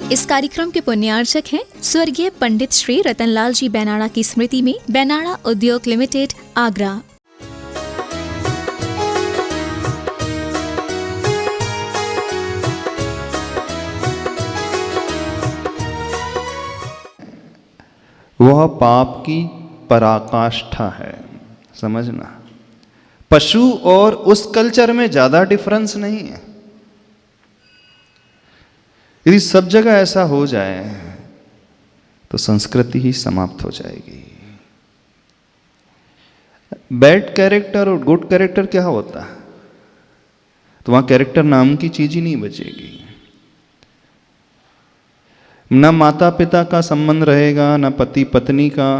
इस कार्यक्रम के पुण्यार्चक हैं स्वर्गीय पंडित श्री रतनलाल जी बैनाड़ा की स्मृति में बैनाड़ा उद्योग लिमिटेड, आगरा। वह पाप की पराकाष्ठा है, समझना। पशु और उस कल्चर में ज्यादा डिफरेंस नहीं है। यदि सब जगह ऐसा हो जाए तो संस्कृति ही समाप्त हो जाएगी। बैड कैरेक्टर और गुड कैरेक्टर क्या होता है? तो वहां कैरेक्टर नाम की चीज ही नहीं बचेगी। न माता पिता का संबंध रहेगा, न पति पत्नी का।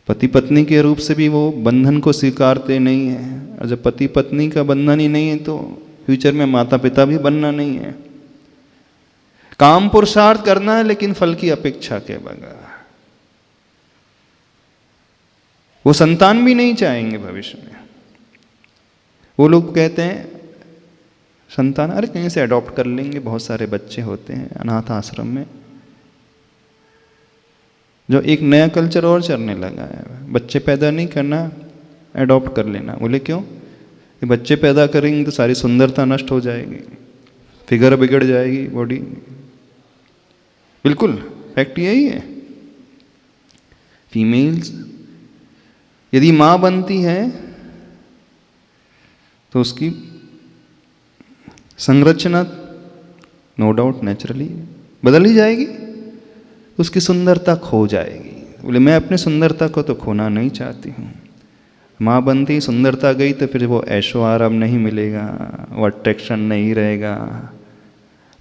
पति पत्नी के रूप से भी वो बंधन को स्वीकारते नहीं है, और जब पति पत्नी का बंधन ही नहीं है तो फ्यूचर में माता पिता भी बनना नहीं है। काम पुरुषार्थ करना है लेकिन फल की अपेक्षा के बगैर। वो संतान भी नहीं चाहेंगे भविष्य में। वो लोग कहते हैं संतान अरे कहीं से अडॉप्ट कर लेंगे, बहुत सारे बच्चे होते हैं अनाथ आश्रम में। जो एक नया कल्चर और चलने लगा है, बच्चे पैदा नहीं करना, अडॉप्ट कर लेना। बोले क्यों? कि बच्चे पैदा करेंगे तो सारी सुंदरता नष्ट हो जाएगी, फिगर बिगड़ जाएगी, बॉडी। बिल्कुल फैक्ट यही है। फीमेल्स यदि मां बनती है तो उसकी संरचना नो डाउट नेचुरली बदल ही जाएगी, उसकी सुंदरता खो जाएगी। बोले मैं अपनी सुंदरता को तो खोना नहीं चाहती हूँ। माँ बनती सुंदरता गई तो फिर वो ऐशो आराम नहीं मिलेगा, वो अट्रैक्शन नहीं रहेगा,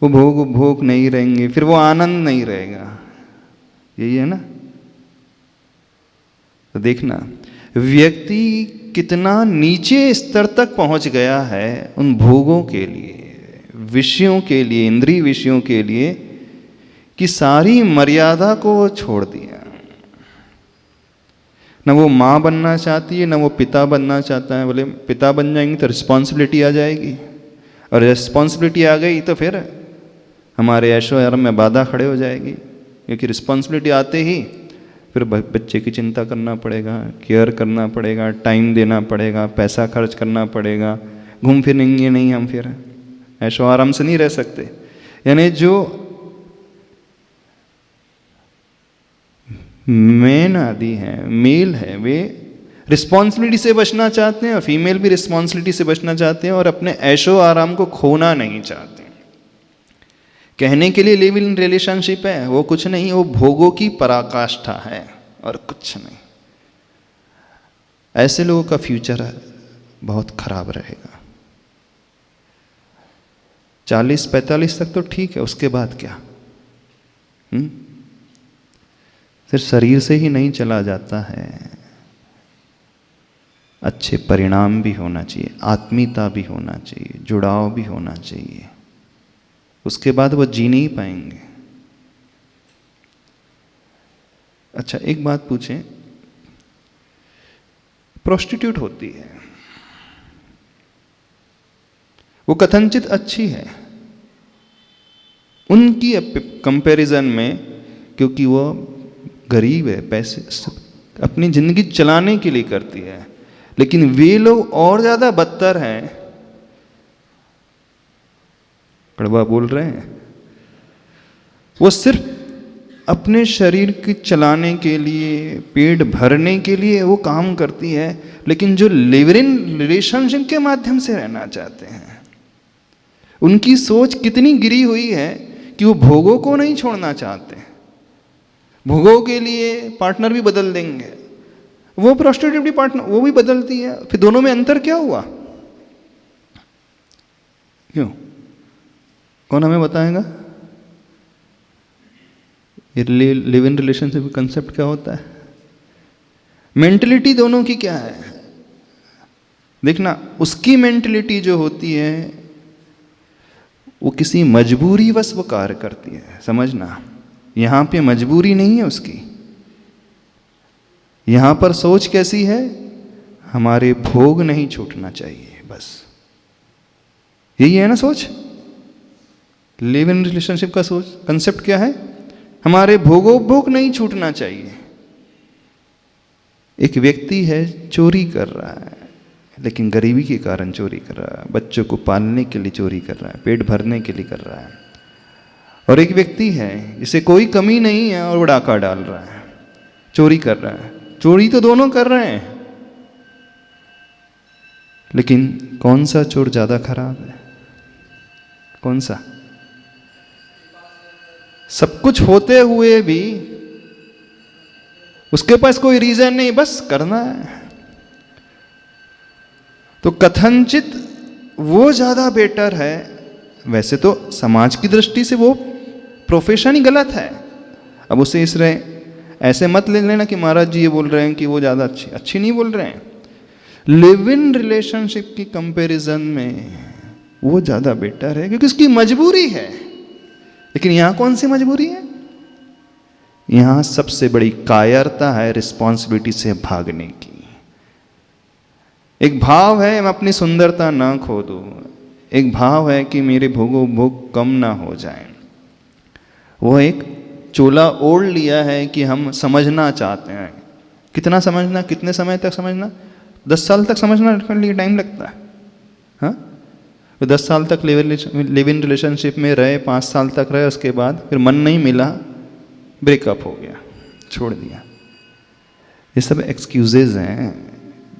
वो भोग नहीं रहेंगे, फिर वो आनंद नहीं रहेगा। यही है ना। तो देखना व्यक्ति कितना नीचे स्तर तक पहुंच गया है उन भोगों के लिए, विषयों के लिए, इंद्रिय विषयों के लिए, कि सारी मर्यादा को छोड़ दिया। न वो माँ बनना चाहती है, न वो पिता बनना चाहता है। बोले पिता बन जाएंगे तो रिस्पॉन्सिबिलिटी आ जाएगी, और रिस्पॉन्सिबिलिटी आ गई तो फिर हमारे ऐशो आराम में बाधा खड़े हो जाएगी। क्योंकि रिस्पॉन्सिबिलिटी आते ही फिर बच्चे की चिंता करना पड़ेगा, केयर करना पड़ेगा, टाइम देना पड़ेगा, पैसा खर्च करना पड़ेगा, घूम फिरेंगे नहीं हम, फिर ऐशो आराम से नहीं रह सकते। यानी जो मेन आदि है, मेल है, वे रिस्पॉन्सिबिलिटी से बचना चाहते हैं, और फीमेल भी रिस्पॉन्सिबिलिटी से बचना चाहते हैं, और अपने ऐशो आराम को खोना नहीं चाहते। कहने के लिए लिव इन रिलेशनशिप है, वो कुछ नहीं, वो भोगों की पराकाष्ठा है और कुछ नहीं। ऐसे लोगों का फ्यूचर बहुत खराब रहेगा। 40-45 तक तो ठीक है, उसके बाद क्या? सिर्फ शरीर से ही नहीं चला जाता है, अच्छे परिणाम भी होना चाहिए, आत्मीयता भी होना चाहिए, जुड़ाव भी होना चाहिए। उसके बाद वो जी नहीं पाएंगे। अच्छा एक बात पूछें, प्रोस्टिट्यूट होती है, वो कथनचित अच्छी है उनकी कंपैरिजन में, क्योंकि वो गरीब है, पैसे अपनी जिंदगी चलाने के लिए करती है। लेकिन वे लोग और ज्यादा बदतर हैं। कड़वा बोल रहे हैं। वो सिर्फ अपने शरीर की चलाने के लिए, पेट भरने के लिए वो काम करती है, लेकिन जो लिव इन रिलेशनशिप के माध्यम से रहना चाहते हैं, उनकी सोच कितनी गिरी हुई है कि वो भोगों को नहीं छोड़ना चाहते। भोगों के लिए पार्टनर भी बदल देंगे, वो प्रोस्टिट्यूट भी पार्टनर वो भी बदलती है। फिर दोनों में अंतर क्या हुआ? क्यों? कौन हमें बताएगा? ये लिव इन रिलेशनशिप का कंसेप्ट क्या होता है? मेंटलिटी दोनों की क्या है? देखना, उसकी मेंटलिटी जो होती है वो किसी मजबूरी वश वो कार्य करती है। समझना, यहां पे मजबूरी नहीं है उसकी। यहां पर सोच कैसी है? हमारे भोग नहीं छूटना चाहिए, बस यही है ना सोच। लिव इन रिलेशनशिप का सोच कंसेप्ट क्या है? हमारे भोगोपभोग नहीं छूटना चाहिए। एक व्यक्ति है चोरी कर रहा है, लेकिन गरीबी के कारण चोरी कर रहा है, बच्चों को पालने के लिए चोरी कर रहा है, पेट भरने के लिए कर रहा है। और एक व्यक्ति है जिसे कोई कमी नहीं है और वो डाका डाल रहा है, चोरी कर रहा है। चोरी तो दोनों कर रहे हैं, लेकिन कौन सा चोर ज्यादा खराब है? कौन सा? सब कुछ होते हुए भी उसके पास कोई रीजन नहीं, बस करना है। तो कथनचित वो ज्यादा बेटर है। वैसे तो समाज की दृष्टि से वो प्रोफेशन ही गलत है। अब उसे इस रहे ऐसे मत ले लेना कि महाराज जी ये बोल रहे हैं कि वो ज्यादा अच्छी नहीं बोल रहे हैं। लिव इन रिलेशनशिप की कंपैरिजन में वो ज्यादा बेटर है, क्योंकि उसकी मजबूरी है। लेकिन यहां कौन सी मजबूरी है? यहां सबसे बड़ी कायरता है रिस्पॉन्सिबिलिटी से भागने की। एक भाव है मैं अपनी सुंदरता ना खो दूं, एक भाव है कि मेरे भोग कम ना हो जाए। वो एक चोला ओढ़ लिया है कि हम समझना चाहते हैं। कितना समझना? कितने समय तक समझना? 10 साल तक समझना के लिए टाइम लगता है। हाँ, तो 10 साल तक लिव इन रिलेशनशिप में रहे, 5 साल तक रहे, उसके बाद फिर मन नहीं मिला, ब्रेकअप हो गया, छोड़ दिया। ये सब एक्सक्यूजेज हैं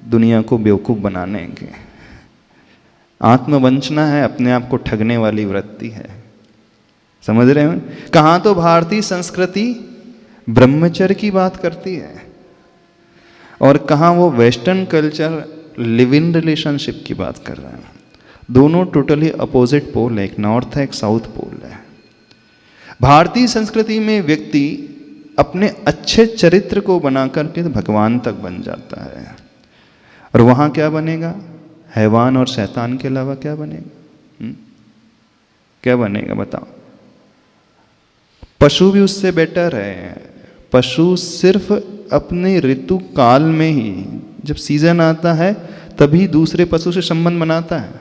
दुनिया को बेवकूफ़ बनाने के। आत्मवंचना है, अपने आप को ठगने वाली वृत्ति है। समझ रहे हो? कहाँ तो भारतीय संस्कृति ब्रह्मचर्य की बात करती है और कहाँ वो western culture live in relationship की बात कर रहा है। दोनों टोटली अपोजिट पोल है, एक नॉर्थ है, एक साउथ पोल है। भारतीय संस्कृति में व्यक्ति अपने अच्छे चरित्र को बना करके भगवान तक बन जाता है, और वहाँ क्या बनेगा? हैवान और शैतान के अलावा क्या बनेगा? क्या बनेगा बताओ? पशु भी उससे बेटर है। पशु सिर्फ अपने ऋतु काल में ही, जब सीजन आता है तभी दूसरे पशु से संबंध बनाता है,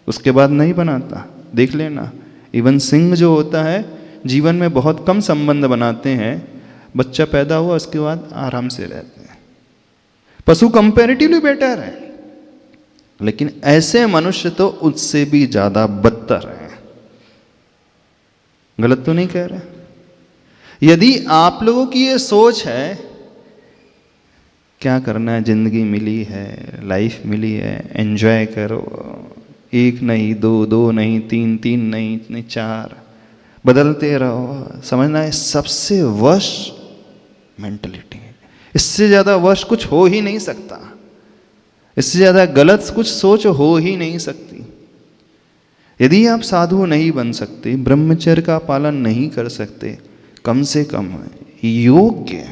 उसके बाद नहीं बनाता। देख लेना, इवन सिंह जो होता है जीवन में बहुत कम संबंध बनाते हैं। बच्चा पैदा हुआ उसके बाद आराम से रहते हैं। पशु कंपैरेटिवली बेटर है, लेकिन ऐसे मनुष्य तो उससे भी ज्यादा बदतर है। गलत तो नहीं कह रहे? यदि आप लोगों की ये सोच है क्या करना है, जिंदगी मिली है, लाइफ मिली है, एंजॉय करो, 1 नहीं 2, 2 नहीं 3, 3 नहीं 4, बदलते रहो, समझना है सबसे वर्स्ट मेंटलिटी है। इससे ज़्यादा वर्स्ट कुछ हो ही नहीं सकता, इससे ज़्यादा गलत कुछ सोच हो ही नहीं सकती। यदि आप साधु नहीं बन सकते, ब्रह्मचर्य का पालन नहीं कर सकते, कम से कम योग्य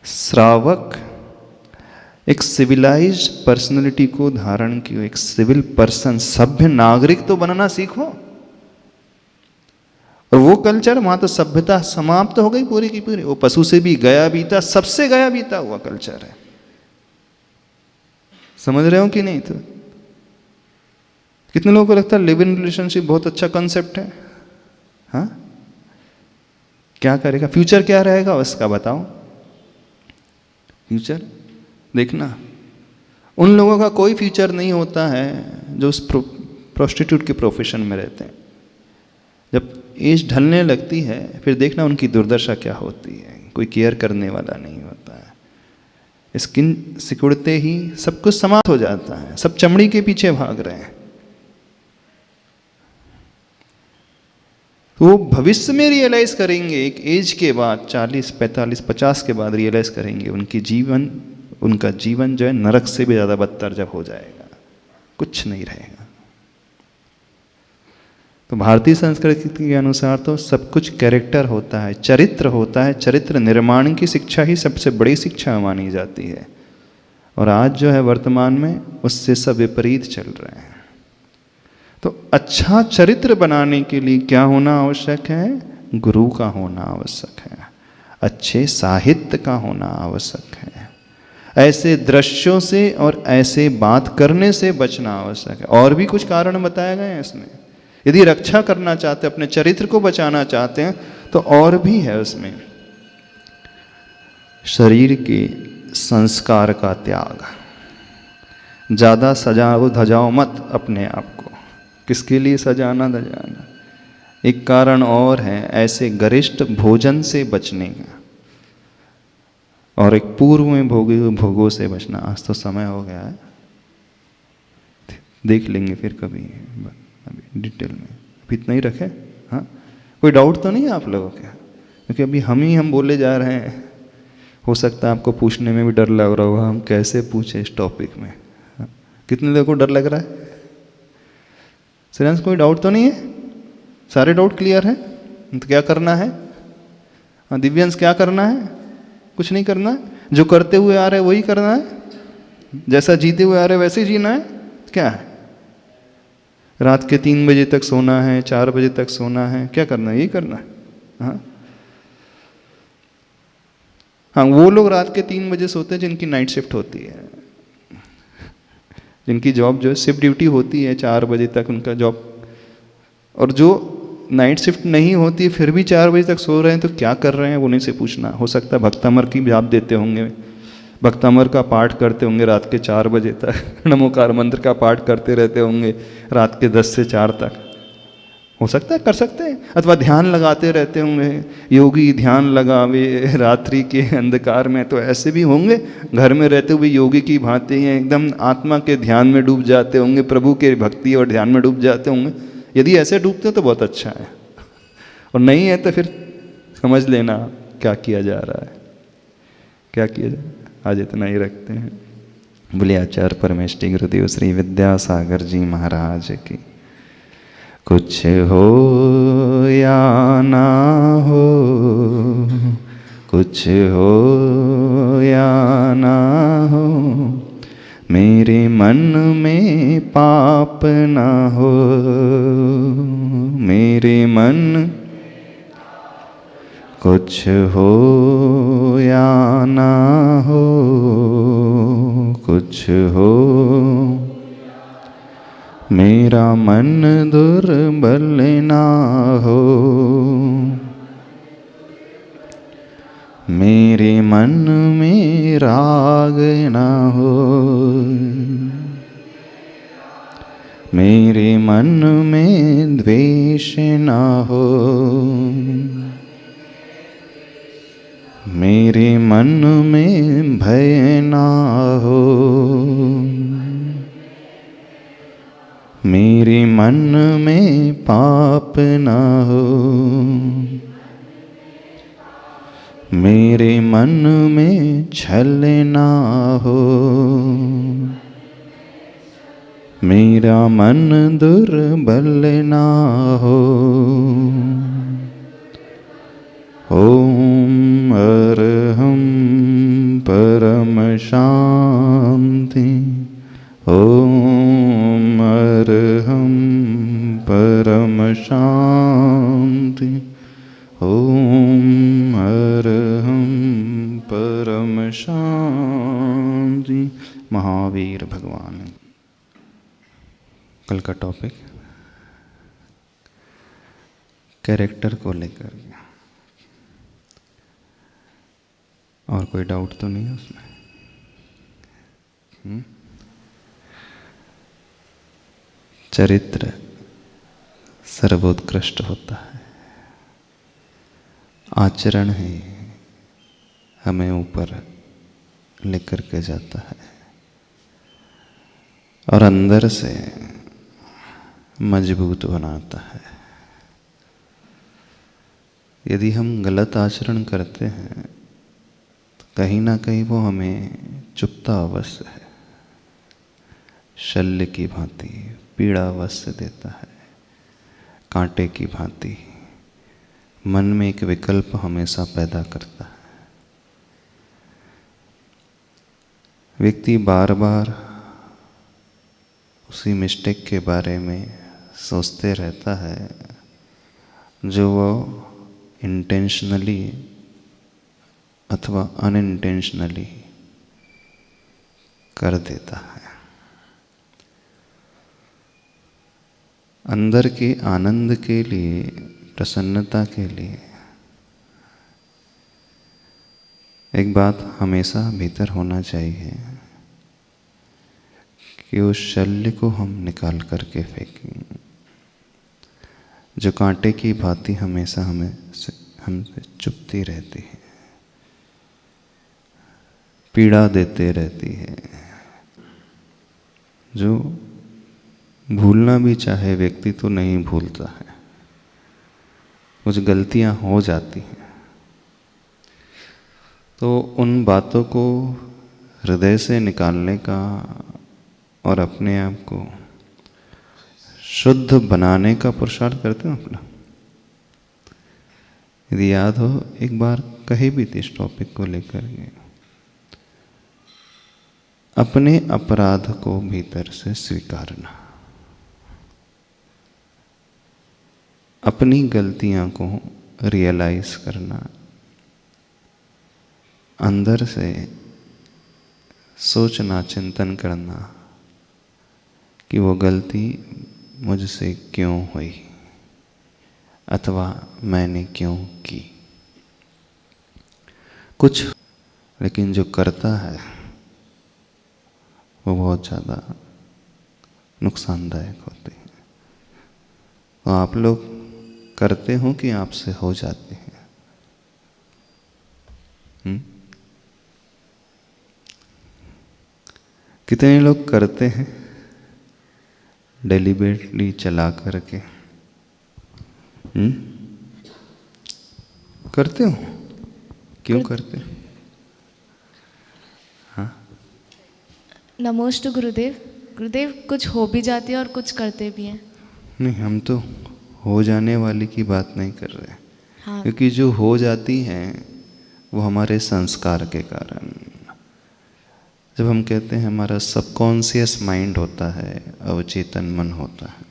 श्रावक, एक सिविलाइज्ड पर्सनैलिटी को धारण किया, एक सिविल पर्सन, सभ्य नागरिक तो बनना सीखो। और वो कल्चर, वहां तो सभ्यता समाप्त हो गई पूरी की पूरी। वो पशु से भी गया बीता, सबसे गया बीता हुआ कल्चर है। समझ रहे हो कि नहीं? तो कितने लोगों को लगता है लिव इन रिलेशनशिप बहुत अच्छा कंसेप्ट है? हाँ, क्या करेगा? फ्यूचर क्या रहेगा उसका बताओ? फ्यूचर देखना, उन लोगों का कोई फ्यूचर नहीं होता है जो उस प्रोस्टिट्यूट के प्रोफेशन में रहते हैं। जब एज ढलने लगती है फिर देखना उनकी दुर्दशा क्या होती है। कोई केयर करने वाला नहीं होता है। स्किन सिकुड़ते ही सब कुछ समाप्त हो जाता है, सब चमड़ी के पीछे भाग रहे हैं। वो भविष्य में रियलाइज करेंगे, एक एज के बाद 40, 45, 50 के बाद रियलाइज करेंगे उनका जीवन जो है नरक से भी ज़्यादा बदतर जब हो जाएगा, कुछ नहीं रहेगा। तो भारतीय संस्कृति के अनुसार तो सब कुछ कैरेक्टर होता है, चरित्र होता है। चरित्र निर्माण की शिक्षा ही सबसे बड़ी शिक्षा मानी जाती है, और आज जो है वर्तमान में उससे सब विपरीत चल रहे हैं। तो अच्छा चरित्र बनाने के लिए क्या होना आवश्यक है? गुरु का होना आवश्यक है, अच्छे साहित्य का होना आवश्यक है, ऐसे दृश्यों से और ऐसे बात करने से बचना आवश्यक है। और भी कुछ कारण बताए गए हैं इसमें। यदि रक्षा करना चाहते हैं, अपने चरित्र को बचाना चाहते हैं, तो और भी है उसमें। शरीर के संस्कार का त्याग, ज़्यादा सजाओ धजाओ मत अपने आप को। किसके लिए सजाना धजाना? एक कारण और है, ऐसे गरिष्ठ भोजन से बचने का, और एक पूर्व में भोगे हुए भोगों से बचना। आज तो समय हो गया है, देख लेंगे फिर कभी अभी डिटेल में, अभी इतना ही रखे। हाँ, कोई डाउट तो नहीं है आप लोगों के? क्योंकि अभी हम बोले जा रहे हैं, हो सकता है आपको पूछने में भी डर लग रहा होगा, हम कैसे पूछे इस टॉपिक में। हाँ? कितने लोगों को डर लग रहा है? श्रेयांश, कोई डाउट तो नहीं है? सारे डाउट क्लियर है? तो क्या करना है? हाँ, दिव्यांश, क्या करना है? कुछ नहीं करना है, जो करते हुए आ रहे वही करना है, जैसा जीते हुए आ रहे वैसे ही जीना है। क्या है? रात के 3 बजे तक सोना है, 4 बजे तक सोना है, क्या करना है? यही करना है। हाँ हाँ, वो लोग रात के 3 बजे सोते हैं जिनकी नाइट शिफ्ट होती है, जिनकी जॉब जो है शिफ्ट ड्यूटी होती है 4 बजे तक उनका जॉब, और जो नाइट शिफ्ट नहीं होती फिर भी 4 बजे तक सो रहे हैं, तो क्या कर रहे हैं वो नहीं से पूछना। हो सकता है भक्तामर की जाप देते होंगे, भक्तामर का पाठ करते होंगे रात के 4 बजे तक, नमोकार मंत्र का पाठ करते रहते होंगे रात के 10 से 4 तक, हो सकता है कर सकते हैं। अथवा ध्यान लगाते रहते होंगे, योगी ध्यान लगावे रात्रि के अंधकार में, तो ऐसे भी होंगे घर में रहते हुए योगी की भांति हैं, एकदम आत्मा के ध्यान में डूब जाते होंगे, प्रभु के भक्ति और ध्यान में डूब जाते होंगे। यदि ऐसे डूबते हो तो बहुत अच्छा है, और नहीं है तो फिर समझ लेना क्या किया जा रहा है, क्या किया जा रहा है। आज इतना ही रखते हैं। बोले आचार्य परमेष्टि गुरुदेव श्री विद्यासागर जी महाराज की। कुछ हो या ना हो, कुछ हो या ना हो, मेरे मन में पाप ना हो, मेरे मन। कुछ हो या ना हो, कुछ हो, मेरा मन दुर्बल ना हो, मेरे मन में राग ना हो, मेरे मन में द्वेष ना हो, मेरे मन में भय ना हो, मेरे मन में पाप ना हो, मेरे मन में छल ना हो, मेरा मन दुर्बल ना हो। ओम अरहं परम शांति, ओम अरहं परम शांति, ओम अरहं परम शांति। महावीर भगवान। कल का टॉपिक कैरेक्टर को लेकर, और कोई डाउट तो नहीं है उसमें? चरित्र सर्वोत्कृष्ट होता है, आचरण ही हमें ऊपर लेकर के जाता है, और अंदर से मजबूत बनाता है। यदि हम गलत आचरण करते हैं तो कहीं ना कहीं वो हमें चुभता अवश्य है, शल्य की भांति पीड़ा अवश्य देता है, कांटे की भांति मन में एक विकल्प हमेशा पैदा करता है। व्यक्ति बार बार उसी मिस्टेक के बारे में सोचते रहता है जो वो इंटेंशनली अथवा अनइंटेंशनली कर देता है। अंदर के आनंद के लिए, प्रसन्नता के लिए एक बात हमेशा भीतर होना चाहिए कि उस शल्य को हम निकाल करके फेंकें जो कांटे की भांति हमेशा हमसे चुभती रहती है, पीड़ा देते रहती है, जो भूलना भी चाहे व्यक्ति तो नहीं भूलता है, कुछ गलतियां हो जाती हैं। तो उन बातों को हृदय से निकालने का और अपने आप को शुद्ध बनाने का पुरुषार्थ करते हो अपना। यदि याद हो, एक बार कही भी थी इस टॉपिक को लेकर के, अपने अपराध को भीतर से स्वीकारना, अपनी गलतियां को रियलाइज करना, अंदर से सोचना, चिंतन करना कि वो गलती मुझसे क्यों हुई अथवा मैंने क्यों की। कुछ लेकिन जो करता है वो बहुत ज़्यादा नुकसानदायक होते हैं। तो आप लोग करते हो कि आपसे हो जाते हैं? कितने लोग करते हैं डेलिबरेटली चला करके? करते हो? क्यों करते हो? हाँ, नमोस्तु गुरुदेव। गुरुदेव, कुछ हो भी जाती है और कुछ करते भी हैं। नहीं, हम तो हो जाने वाली की बात नहीं कर रहे। हाँ। क्योंकि जो हो जाती हैं वो हमारे संस्कार के कारण। जब हम कहते हैं हमारा सबकॉन्शियस माइंड होता है, अवचेतन मन होता है,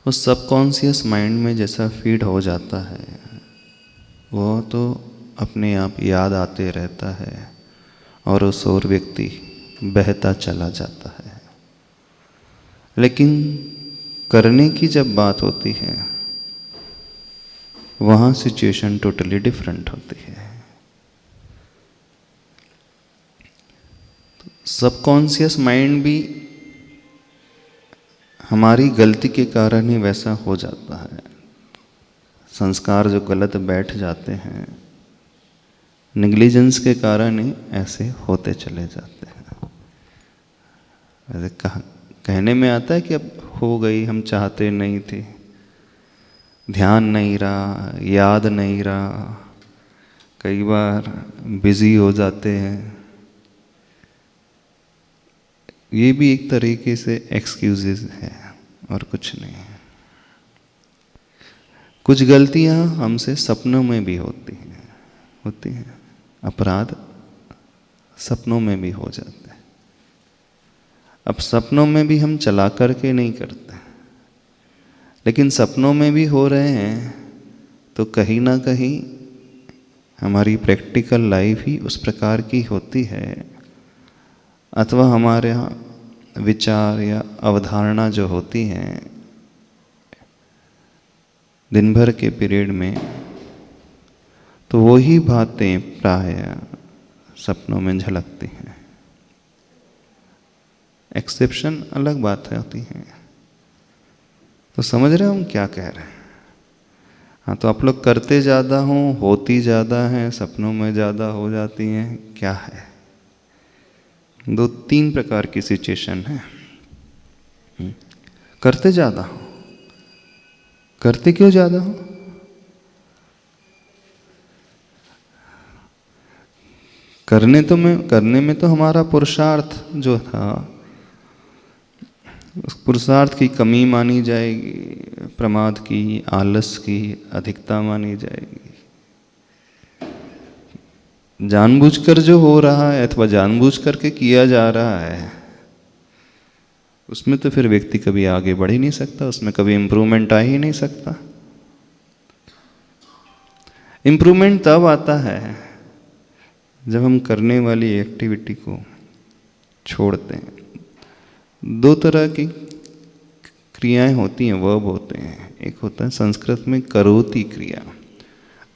उस सबकॉन्शियस माइंड में जैसा फीड हो जाता है वो तो अपने आप याद आते रहता है और उस और व्यक्ति बहता चला जाता है। लेकिन करने की जब बात होती है वहाँ सिचुएशन टोटली डिफरेंट होती है। सबकॉन्शियस माइंड भी हमारी गलती के कारण ही वैसा हो जाता है। संस्कार जो गलत बैठ जाते हैं, नेग्लिजेंस के कारण ही ऐसे होते चले जाते हैं। वैसे कहने में आता है कि अब हो गई, हम चाहते नहीं थे, ध्यान नहीं रहा, याद नहीं रहा, कई बार बिजी हो जाते हैं। ये भी एक तरीके से एक्सक्यूजेस है और कुछ नहीं है। कुछ गलतियां हमसे सपनों में भी होती हैं। अपराध सपनों में भी हो जाते हैं। अब सपनों में भी हम चला करके नहीं करते, लेकिन सपनों में भी हो रहे हैं तो कहीं ना कहीं हमारी प्रैक्टिकल लाइफ ही उस प्रकार की होती है, अथवा हमारे यहाँ विचार या अवधारणा जो होती हैं दिन भर के पीरियड में, तो वही बातें प्राय सपनों में झलकती हैं। एक्सेप्शन अलग बात होती है। तो समझ रहे हो हम क्या कह रहे हैं? हाँ, तो आप लोग करते ज़्यादा हो, होती ज़्यादा हैं, सपनों में ज़्यादा हो जाती हैं, क्या है? 2-3 प्रकार की सिचुएशन है। करते ज़्यादा हो। करते क्यों ज़्यादा हो? करने में तो हमारा पुरुषार्थ जो था, उस पुरुषार्थ की कमी मानी जाएगी, प्रमाद की, आलस की अधिकता मानी जाएगी। जानबूझकर जो हो रहा है अथवा जानबूझ करके किया जा रहा है, उसमें तो फिर व्यक्ति कभी आगे बढ़ ही नहीं सकता, उसमें कभी इम्प्रूवमेंट आ ही नहीं सकता। इम्प्रूवमेंट तब आता है जब हम करने वाली एक्टिविटी को छोड़ते हैं। 2 तरह की क्रियाएं होती हैं, वर्ब होते हैं। एक होता है संस्कृत में करोति क्रिया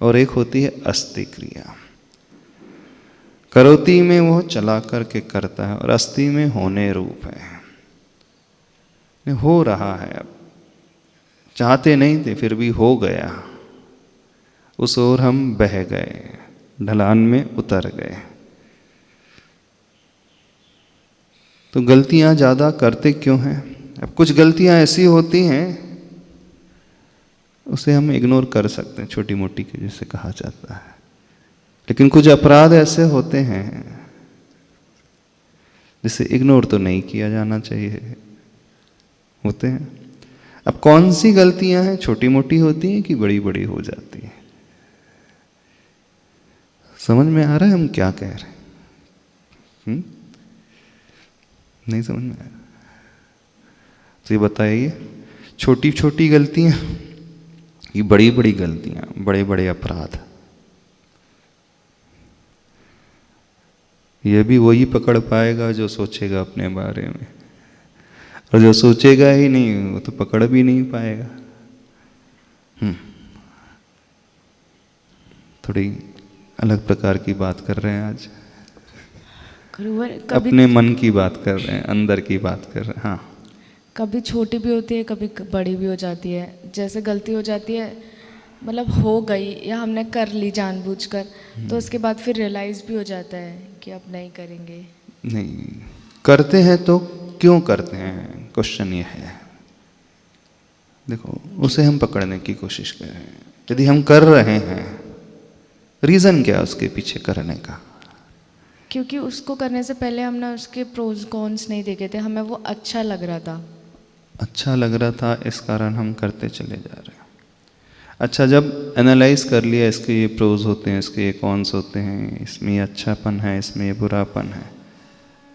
और एक होती है अस्ति क्रिया। करोति में वो चला करके करता है और अस्ति में होने रूप है, हो रहा है। अब चाहते नहीं थे फिर भी हो गया, उस ओर हम बह गए, ढलान में उतर गए। तो गलतियां ज़्यादा करते क्यों हैं? अब कुछ गलतियां ऐसी होती हैं उसे हम इग्नोर कर सकते हैं, छोटी मोटी के जैसे कहा जाता है, लेकिन कुछ अपराध ऐसे होते हैं जिसे इग्नोर तो नहीं किया जाना चाहिए, होते हैं। अब कौन सी गलतियां हैं छोटी मोटी होती हैं कि बड़ी बड़ी हो जाती हैं? समझ में आ रहा है हम क्या कह रहे हैं? नहीं समझ में आ रहा तो ये बताइए, छोटी छोटी गलतियां कि बड़ी बड़ी गलतियां, बड़े बड़े अपराध, ये भी वही पकड़ पाएगा जो सोचेगा अपने बारे में, और जो सोचेगा ही नहीं वो तो पकड़ भी नहीं पाएगा। थोड़ी अलग प्रकार की बात कर रहे हैं आज, अपने मन की बात कर रहे हैं, अंदर की बात कर रहे हैं। हाँ, कभी छोटी भी होती है, कभी बड़ी भी हो जाती है। जैसे गलती हो जाती है, मतलब हो गई या हमने कर ली जानबूझकर, तो उसके बाद फिर रियलाइज़ भी हो जाता है कि अब नहीं करेंगे। नहीं करते हैं तो क्यों करते हैं, क्वेश्चन ये है। देखो, उसे हम पकड़ने की कोशिश कर रहे हैं। यदि हम कर रहे हैं, रीज़न क्या है उसके पीछे करने का? क्योंकि उसको करने से पहले हमने उसके प्रोज कॉन्स नहीं देखे थे, हमें वो अच्छा लग रहा था। अच्छा लग रहा था, इस कारण हम करते चले जा रहे हैं। अच्छा, जब एनालाइज कर लिया इसके ये प्रोज होते हैं, इसके ये कॉन्स होते हैं, इसमें ये अच्छापन है, इसमें ये बुरापन है,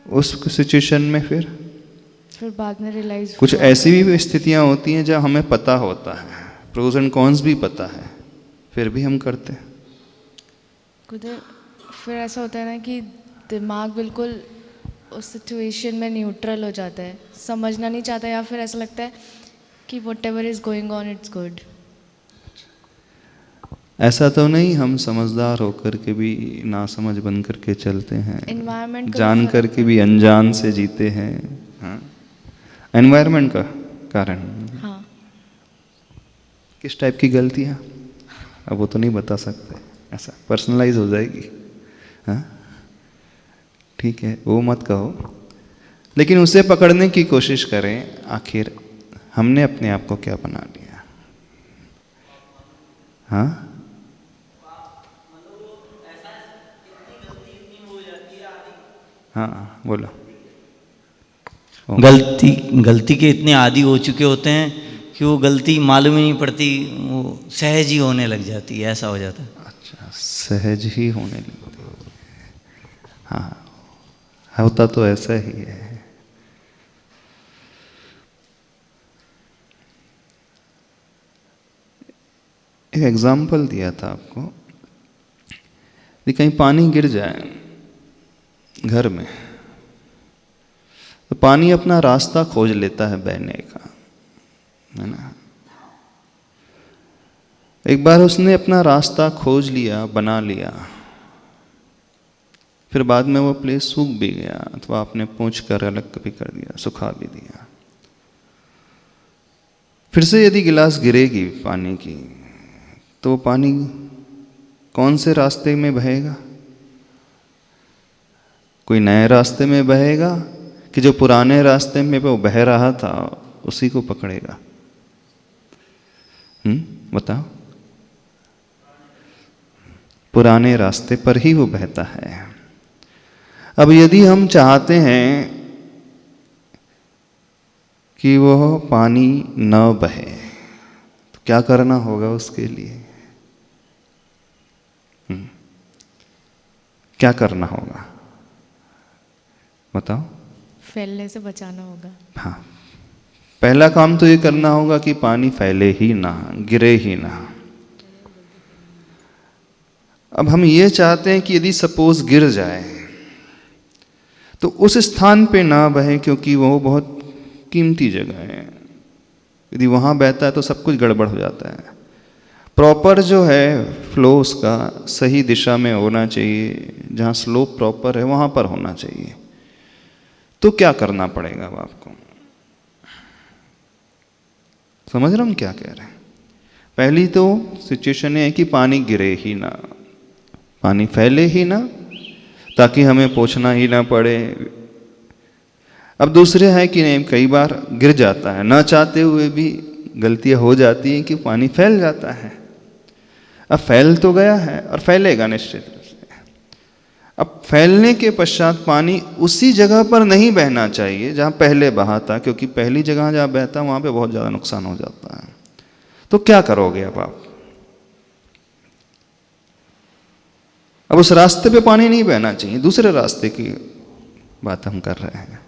उस सिचुएशन में फिर बाद में रियलाइज कुछ ऐसी भी स्थितियां होती हैं जहाँ हमें पता होता है, प्रोज एंड कॉन्स भी पता है, फिर भी हम करते हैं। फिर ऐसा होता है ना कि दिमाग बिल्कुल उस सिचुएशन में न्यूट्रल हो जाता है, समझना नहीं चाहता, या फिर ऐसा लगता है कि whatever is going on it's good. ऐसा तो नहीं हम समझदार होकर के भी नासमझ बन करके चलते हैं, एनवायरनमेंट जान करके भी अनजान से जीते हैं। हाँ, एनवायरनमेंट का कारण। हाँ, किस टाइप की गलतियाँ, अब वो तो नहीं बता सकते, ऐसा पर्सनलाइज हो जाएगी। हाँ, ठीक है, वो मत कहो, लेकिन उसे पकड़ने की कोशिश करें, आखिर हमने अपने आप को क्या बना लिया। हाँ, हाँ बोलो। गलती के इतने आदी हो चुके होते हैं कि वो गलती मालूम ही नहीं पड़ती, वो सहज ही होने लग जाती है, ऐसा हो जाता है। अच्छा, सहज ही होने लगती। हाँ, होता तो ऐसा ही है। एक एग्जाम्पल दिया था आपको, यदि कहीं पानी गिर जाए घर में, तो पानी अपना रास्ता खोज लेता है बहने का, है ना। एक बार उसने अपना रास्ता खोज लिया, बना लिया, फिर बाद में वो प्लेस सूख भी गया, अथवा आपने पूंछ कर अलग भी कर दिया, सुखा भी दिया। फिर से यदि गिलास गिरेगी पानी की, तो वो पानी कौन से रास्ते में बहेगा? कोई नए रास्ते में बहेगा कि जो पुराने रास्ते में वो बह रहा था उसी को पकड़ेगा? बताओ। पुराने रास्ते पर ही वो बहता है। अब यदि हम चाहते हैं कि वह पानी न बहे, तो क्या करना होगा उसके लिए? क्या करना होगा बताओ? फैलने से बचाना होगा। हाँ, पहला काम तो ये करना होगा कि पानी फैले ही ना, गिरे ही ना। अब हम ये चाहते हैं कि यदि सपोज गिर जाए तो उस स्थान पे ना बहे, क्योंकि वो बहुत कीमती जगह है, यदि वहाँ बहता है तो सब कुछ गड़बड़ हो जाता है। प्रॉपर जो है फ्लो उसका सही दिशा में होना चाहिए, जहाँ स्लोप प्रॉपर है वहाँ पर होना चाहिए। तो क्या करना पड़ेगा अब आपको? समझ रहे हम क्या कह रहे हैं? पहली तो सिचुएशन है कि पानी गिरे ही ना, पानी फैले ही ना, ताकि हमें पोंछना ही ना पड़े। अब दूसरे है कि नहीं, कई बार गिर जाता है, ना चाहते हुए भी गलतियां हो जाती हैं कि पानी फैल जाता है। अब फैल तो गया है और फैलेगा निश्चित रूप से। अब फैलने के पश्चात पानी उसी जगह पर नहीं बहना चाहिए जहाँ पहले बहा था, क्योंकि पहली जगह जहाँ बहता वहाँ पे बहुत ज़्यादा नुकसान हो जाता है। तो क्या करोगे अब आप? अब उस रास्ते पे पानी नहीं बहना चाहिए, दूसरे रास्ते की बात हम कर रहे हैं।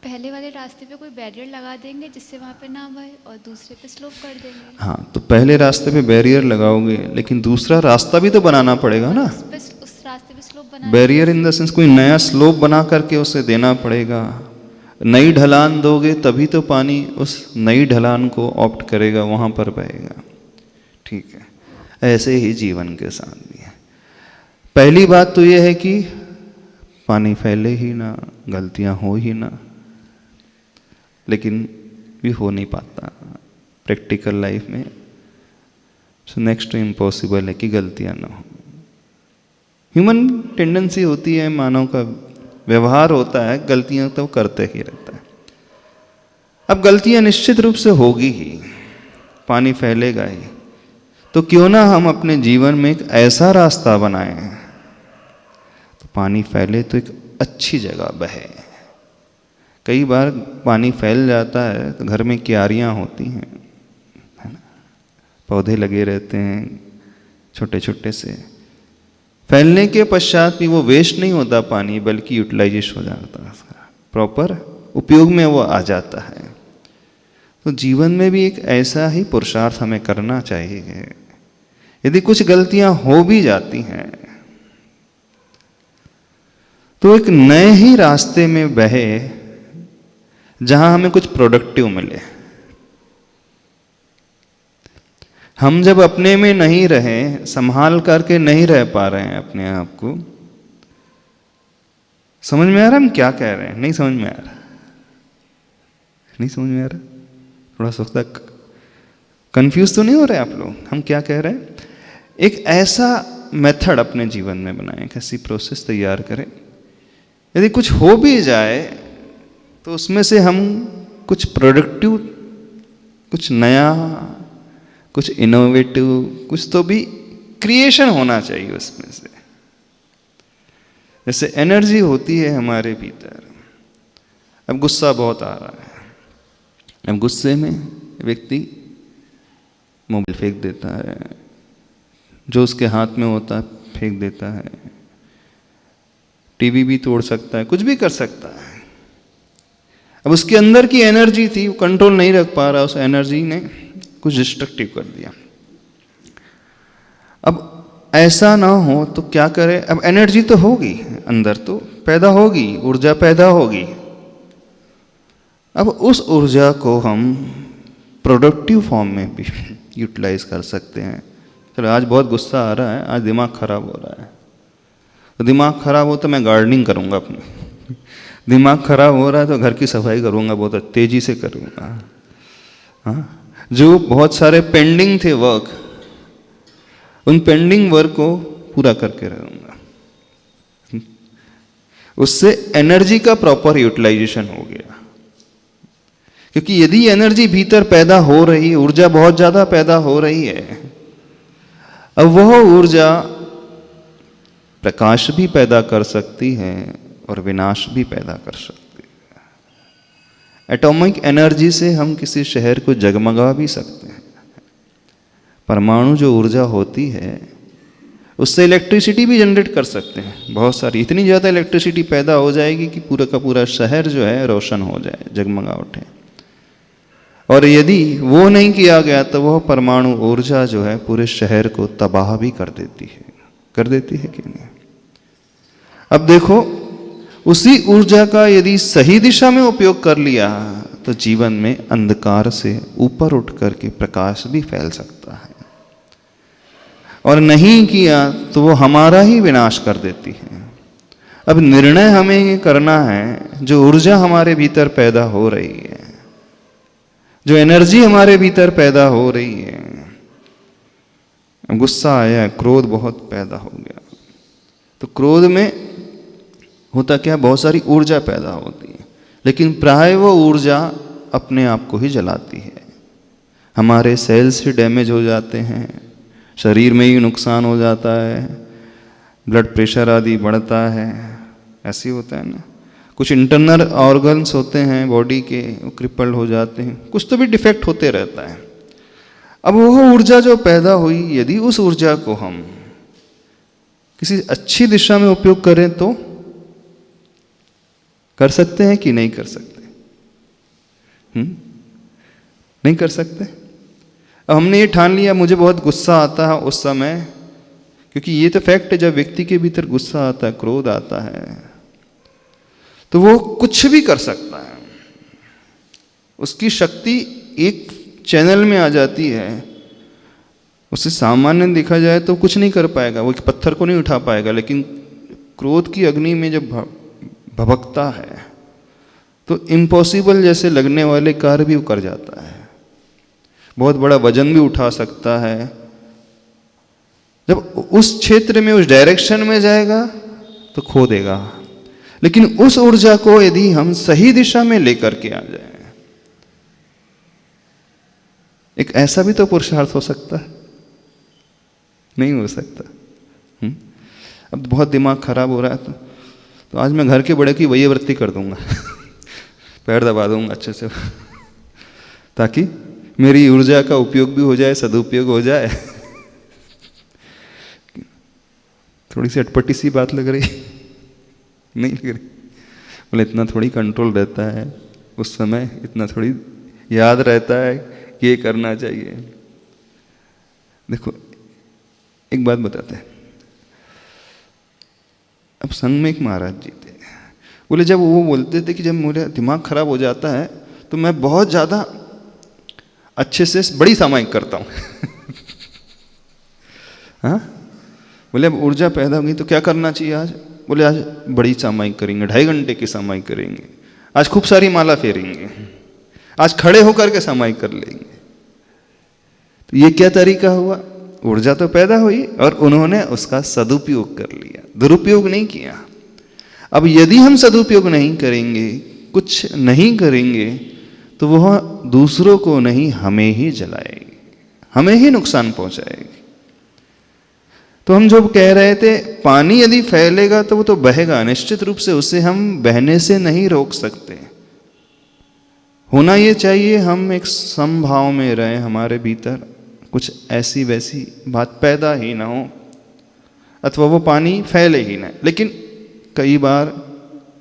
पहले वाले रास्ते पे कोई बैरियर लगा देंगे जिससे वहाँ पे ना बहे, और दूसरे पे स्लोप कर देंगे। हाँ, तो पहले रास्ते पे बैरियर लगाओगे, लेकिन दूसरा रास्ता भी तो बनाना पड़ेगा ना। उस रास्ते पे स्लोप बना बैरियर इन द सेंस कोई नया स्लोप बना करके उसे देना पड़ेगा। नई ढलान दोगे तभी तो पानी उस नई ढलान को ऑप्ट करेगा, वहाँ पर बहेगा। ठीक है, ऐसे ही जीवन के साथ भी है। पहली बात तो यह है कि पानी फैले ही ना, गलतियाँ हो ही ना, लेकिन भी हो नहीं पाता प्रैक्टिकल लाइफ में। सो नेक्स्ट टू इम्पॉसिबल है कि गलतियाँ ना हो। ह्यूमन टेंडेंसी होती है, मानव का व्यवहार होता है, गलतियाँ तो करते ही रहता है। अब गलतियाँ निश्चित रूप से होगी ही, पानी फैलेगा ही। तो क्यों ना हम अपने जीवन में एक ऐसा रास्ता बनाएं तो पानी फैले तो एक अच्छी जगह बहे। कई बार पानी फैल जाता है तो घर में क्यारियाँ होती हैं, है ना, पौधे लगे रहते हैं छोटे छोटे से। फैलने के पश्चात भी वो वेस्ट नहीं होता पानी, बल्कि यूटिलाइजेशन हो जाता है, प्रॉपर उपयोग में वो आ जाता है। तो जीवन में भी एक ऐसा ही पुरुषार्थ हमें करना चाहिए। यदि कुछ गलतियां हो भी जाती हैं तो एक नए ही रास्ते में बहे जहां हमें कुछ प्रोडक्टिव मिले। हम जब अपने में नहीं रहे, संभाल करके नहीं रह पा रहे हैं अपने आप को, समझ में आ रहा है हम क्या कह रहे हैं? नहीं समझ में आ रहा? नहीं समझ में आ रहा? थोड़ा सा कंफ्यूज तो नहीं हो रहे आप लोग? हम क्या कह रहे हैं? एक ऐसा मेथड अपने जीवन में बनाएं, ऐसी प्रोसेस तैयार करें, यदि कुछ हो भी जाए तो उसमें से हम कुछ प्रोडक्टिव, कुछ नया, कुछ इनोवेटिव, कुछ तो भी क्रिएशन होना चाहिए उसमें से। जैसे एनर्जी होती है हमारे भीतर। अब गुस्सा बहुत आ रहा है, अब गुस्से में व्यक्ति मोबाइल फेंक देता है, जो उसके हाथ में होता है फेंक देता है, टीवी भी तोड़ सकता है, कुछ भी कर सकता है। अब उसके अंदर की एनर्जी थी, वो कंट्रोल नहीं रख पा रहा, उस एनर्जी ने कुछ डिस्ट्रक्टिव कर दिया। अब ऐसा ना हो तो क्या करें? अब एनर्जी तो होगी अंदर, तो पैदा होगी, ऊर्जा पैदा होगी। अब उस ऊर्जा को हम प्रोडक्टिव फॉर्म में भी यूटिलाइज कर सकते हैं। चलो आज बहुत गुस्सा आ रहा है, आज दिमाग खराब हो रहा है, तो दिमाग खराब हो तो मैं गार्डनिंग करूँगा अपनी। दिमाग खराब हो रहा है तो घर की सफाई करूँगा, बहुत तेज़ी से करूँगा। हाँ, जो बहुत सारे पेंडिंग थे वर्क, उन पेंडिंग वर्क को पूरा करके रहूँगा। उससे एनर्जी का प्रॉपर यूटिलाइजेशन हो गया। क्योंकि यदि एनर्जी भीतर पैदा हो रही है, ऊर्जा बहुत ज़्यादा पैदा हो रही है, अब वह ऊर्जा प्रकाश भी पैदा कर सकती है और विनाश भी पैदा कर सकती है। एटॉमिक एनर्जी से हम किसी शहर को जगमगा भी सकते हैं। परमाणु जो ऊर्जा होती है उससे इलेक्ट्रिसिटी भी जनरेट कर सकते हैं, बहुत सारी, इतनी ज़्यादा इलेक्ट्रिसिटी पैदा हो जाएगी कि पूरा का पूरा शहर जो है रोशन हो जाए, जगमगा उठे। और यदि वो नहीं किया गया तो वह परमाणु ऊर्जा जो है पूरे शहर को तबाह भी कर देती है कि नहीं? अब देखो, उसी ऊर्जा का यदि सही दिशा में उपयोग कर लिया तो जीवन में अंधकार से ऊपर उठ करके प्रकाश भी फैल सकता है, और नहीं किया तो वो हमारा ही विनाश कर देती है। अब निर्णय हमें ये करना है, जो ऊर्जा हमारे भीतर पैदा हो रही है, जो एनर्जी हमारे भीतर पैदा हो रही है, गुस्सा आया, क्रोध बहुत पैदा हो गया, तो क्रोध में होता क्या, बहुत सारी ऊर्जा पैदा होती है, लेकिन प्राय वो ऊर्जा अपने आप को ही जलाती है। हमारे सेल्स ही डैमेज हो जाते हैं, शरीर में ही नुकसान हो जाता है, ब्लड प्रेशर आदि बढ़ता है, ऐसे ही होता है ना। कुछ इंटरनल ऑर्गन्स होते हैं बॉडी के, वो क्रिपल्ड हो जाते हैं, कुछ तो भी डिफेक्ट होते रहता है। अब वो ऊर्जा जो पैदा हुई, यदि उस ऊर्जा को हम किसी अच्छी दिशा में उपयोग करें तो कर सकते हैं कि नहीं कर सकते? नहीं कर सकते। अब हमने ये ठान लिया मुझे बहुत गुस्सा आता है उस समय, क्योंकि ये तो फैक्ट है, जब व्यक्ति के भीतर गुस्सा आता है, क्रोध आता है, तो वो कुछ भी कर सकता है। उसकी शक्ति एक चैनल में आ जाती है। उसे सामान्य देखा जाए तो कुछ नहीं कर पाएगा, वो एक पत्थर को नहीं उठा पाएगा, लेकिन क्रोध की अग्नि में जब भभकता है तो इम्पॉसिबल जैसे लगने वाले कार्य भी वो कर जाता है। बहुत बड़ा वजन भी उठा सकता है। जब उस क्षेत्र में, उस डायरेक्शन में जाएगा तो खो देगा, लेकिन उस ऊर्जा को यदि हम सही दिशा में लेकर के आ जाए, एक ऐसा भी तो पुरुषार्थ हो सकता है, नहीं हो सकता। अब बहुत दिमाग खराब हो रहा है तो आज मैं घर के बड़े की वही वृत्ति कर दूंगा पैर दबा दूंगा अच्छे से ताकि मेरी ऊर्जा का उपयोग भी हो जाए, सदुपयोग हो जाए। थोड़ी सी अटपटी सी बात लग रही नहीं लग रही? बोले इतना थोड़ी कंट्रोल रहता है उस समय, इतना थोड़ी याद रहता है कि ये करना चाहिए। देखो एक बात बताते हैं। अब संघ में एक महाराज जी थे, बोले जब वो बोलते थे कि जब मेरा दिमाग खराब हो जाता है तो मैं बहुत ज़्यादा अच्छे से बड़ी सामायिक करता हूँ हाँ, बोले अब ऊर्जा पैदा होगी तो क्या करना चाहिए आज? बोले आज बड़ी सामायिक करेंगे, 2.5 घंटे की सामायिक करेंगे, आज खूब सारी माला फेरेंगे, आज खड़े होकर के सामायिक कर लेंगे। तो ये क्या तरीका हुआ? ऊर्जा तो पैदा हुई और उन्होंने उसका सदुपयोग कर लिया, दुरुपयोग नहीं किया। अब यदि हम सदुपयोग नहीं करेंगे, कुछ नहीं करेंगे, तो वह दूसरों को नहीं हमें ही जलाएगी, हमें ही नुकसान पहुंचाएगी। तो हम जो कह रहे थे, पानी यदि फैलेगा तो वो तो बहेगा, निश्चित रूप से उसे हम बहने से नहीं रोक सकते। होना ये चाहिए हम एक समभाव में रहें, हमारे भीतर कुछ ऐसी वैसी बात पैदा ही ना हो, अथवा वो पानी फैले ही ना। लेकिन कई बार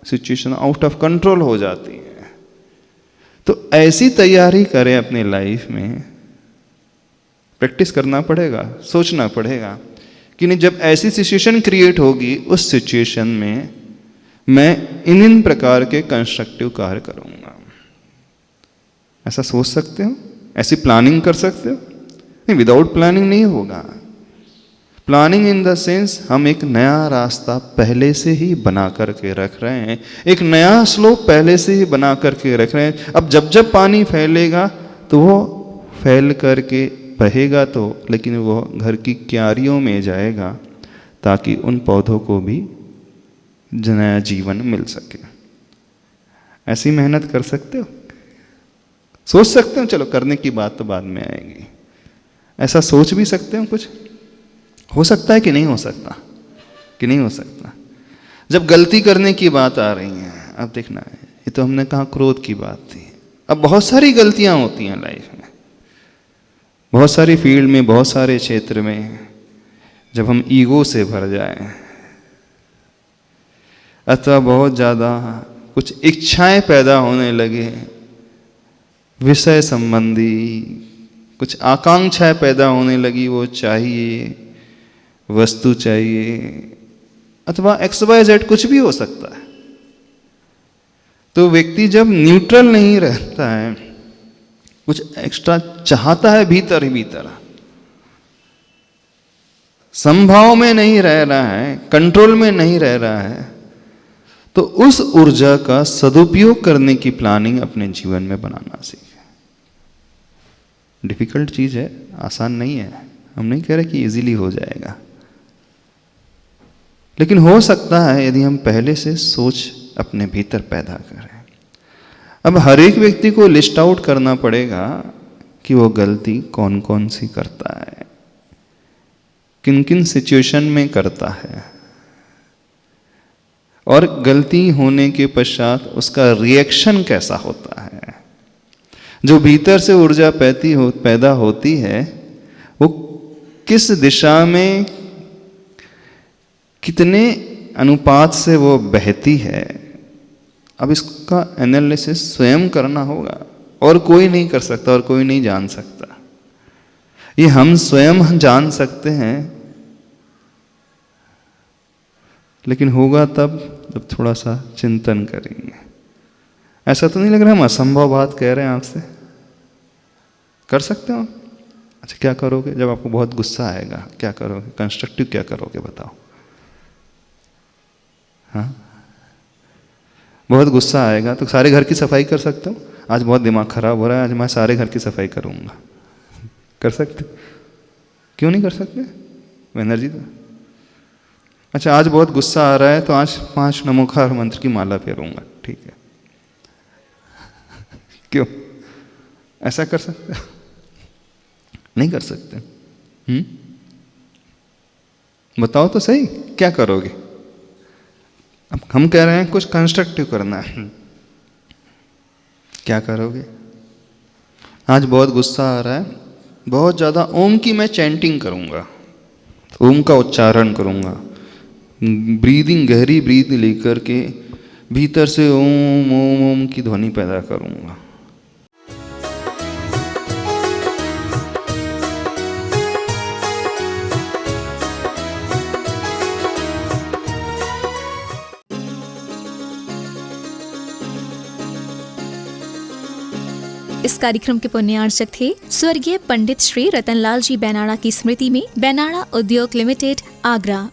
सिचुएशन आउट ऑफ कंट्रोल हो जाती है, तो ऐसी तैयारी करें अपने लाइफ में। प्रैक्टिस करना पड़ेगा, सोचना पड़ेगा कि नहीं, जब ऐसी सिचुएशन क्रिएट होगी, उस सिचुएशन में मैं इन प्रकार के कंस्ट्रक्टिव कार्य करूंगा। ऐसा सोच सकते हो? ऐसी प्लानिंग कर सकते हो? नहीं, विदाउट प्लानिंग नहीं होगा। प्लानिंग इन द सेंस हम एक नया रास्ता पहले से ही बना करके रख रहे हैं, एक नया स्लोप पहले से ही बना करके रख रहे हैं। अब जब जब पानी फैलेगा तो वो फैल करके बहेगा तो, लेकिन वो घर की क्यारियों में जाएगा ताकि उन पौधों को भी नया जीवन मिल सके। ऐसी मेहनत कर सकते हो? सोच सकते हो? चलो करने की बात तो बाद में आएगी। ऐसा सोच भी सकते हो? कुछ हो सकता है कि नहीं हो सकता? कि नहीं हो सकता? जब गलती करने की बात आ रही है, अब देखना है, ये तो हमने कहा क्रोध की बात थी। अब बहुत सारी गलतियां होती हैं लाइफ में, बहुत सारी फील्ड में, बहुत सारे क्षेत्र में। जब हम ईगो से भर जाए अथवा बहुत ज़्यादा कुछ इच्छाएं पैदा होने लगे, विषय संबंधी कुछ आकांक्षाएं पैदा होने लगी, वो चाहिए, वस्तु चाहिए, अथवा XYZ कुछ भी हो सकता है, तो व्यक्ति जब न्यूट्रल नहीं रहता है, कुछ एक्स्ट्रा चाहता है भीतर ही भीतर, संभाव में नहीं रह रहा है, कंट्रोल में नहीं रह रहा है, तो उस ऊर्जा का सदुपयोग करने की प्लानिंग अपने जीवन में बनाना सीखे। डिफिकल्ट चीज है, आसान नहीं है, हम नहीं कह रहे कि इजीली हो जाएगा, लेकिन हो सकता है यदि हम पहले से सोच अपने भीतर पैदा करें। अब हर एक व्यक्ति को लिस्ट आउट करना पड़ेगा कि वो गलती कौन कौन सी करता है, किन किन सिचुएशन में करता है, और गलती होने के पश्चात उसका रिएक्शन कैसा होता है। जो भीतर से ऊर्जा पैदा होती है वो किस दिशा में कितने अनुपात से वो बहती है, अब इसका एनालिसिस स्वयं करना होगा, और कोई नहीं कर सकता और कोई नहीं जान सकता। ये हम स्वयं जान सकते हैं, लेकिन होगा तब जब थोड़ा सा चिंतन करेंगे। ऐसा तो नहीं लग रहा हम असंभव बात कह रहे हैं आपसे? कर सकते हो? अच्छा, क्या करोगे जब आपको बहुत गुस्सा आएगा? क्या करोगे? कंस्ट्रक्टिव क्या करोगे बताओ? हाँ, बहुत गुस्सा आएगा तो सारे घर की सफाई कर सकते हो? आज बहुत दिमाग खराब हो रहा है, आज मैं सारे घर की सफाई करूंगा। कर सकते? क्यों नहीं कर सकते? एनर्जी तो। अच्छा, आज बहुत गुस्सा आ रहा है तो आज 5 नमोकार मंत्र की माला फेरूंगा, ठीक है। क्यों? ऐसा कर सकते? नहीं कर सकते। बताओ तो सही, क्या करोगे? अब हम कह रहे हैं कुछ कंस्ट्रक्टिव करना है, क्या करोगे? आज बहुत गुस्सा आ रहा है, बहुत ज़्यादा ओम की मैं चैंटिंग करूंगा, ओम का उच्चारण करूंगा, ब्रीदिंग, गहरी ब्रीद लेकर के भीतर से ओम ओम ओम की ध्वनि पैदा करूंगा। इस कार्यक्रम के पुण्यार्चक थे स्वर्गीय पंडित श्री रतनलाल जी बेनाड़ा की स्मृति में बेनाड़ा उद्योग लिमिटेड, आगरा।